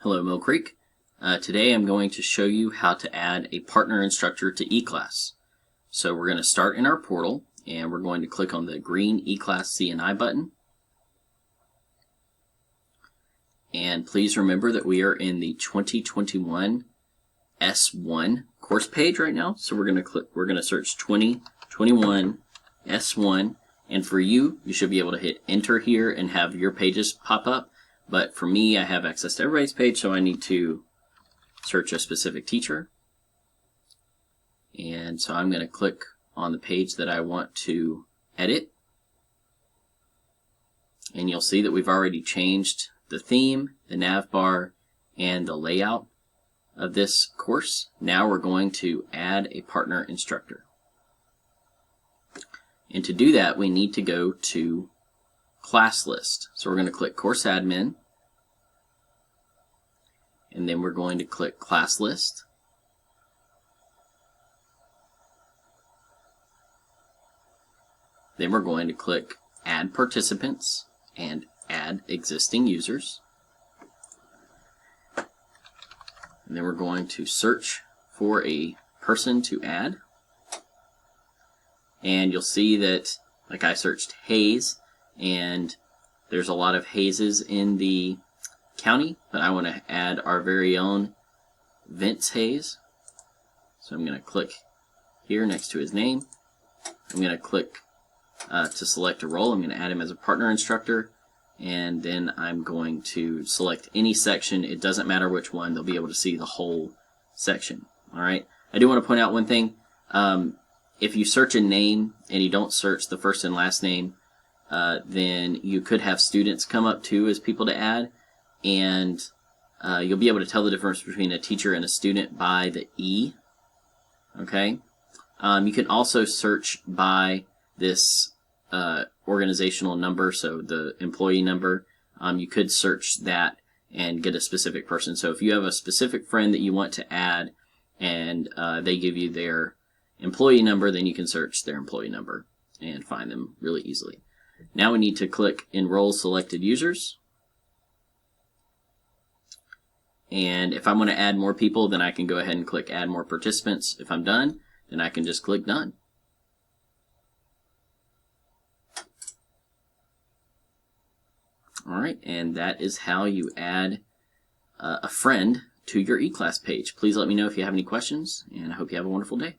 Hello, Mill Creek. Today I'm going to show you how to add a partner instructor to eClass. So we're going to start in our portal and we're going to click on the green eClass CNI button. And please remember that we are in the 2021 S1 course page right now. So we're going to search 2021 S1, and for you should be able to hit enter here and have your pages pop up. But for me, I have access to everybody's page, so I need to search a specific teacher. And so I'm going to click on the page that I want to edit. And you'll see that we've already changed the theme, the nav bar, and the layout of this course. Now we're going to add a partner instructor. And to do that, we need to go to class list. So we're going to click course admin, and then we're going to click class list. Then we're going to click add participants and add existing users. And then we're going to search for a person to add. And you'll see that, like, I searched Hayes, and there's a lot of Hayeses in the county, but I want to add our very own Vince Hayes. So I'm going to click here next to his name. I'm going to click to select a role. I'm going to add him as a partner instructor, and then I'm going to select any section. It doesn't matter which one. They'll be able to see the whole section. All right. I do want to point out one thing. If you search a name and you don't search the first and last name, then you could have students come up too as people to add, and you'll be able to tell the difference between a teacher and a student by the E. Okay. You can also search by this organizational number, so the employee number. You could search that and get a specific person. So if you have a specific friend that you want to add and they give you their employee number, then you can search their employee number and find them really easily. Now we need to click Enroll Selected Users. And if I'm going to add more people, then I can go ahead and click Add More Participants. If I'm done, then I can just click Done. Alright, and that is how you add a friend to your eClass page. Please let me know if you have any questions, and I hope you have a wonderful day.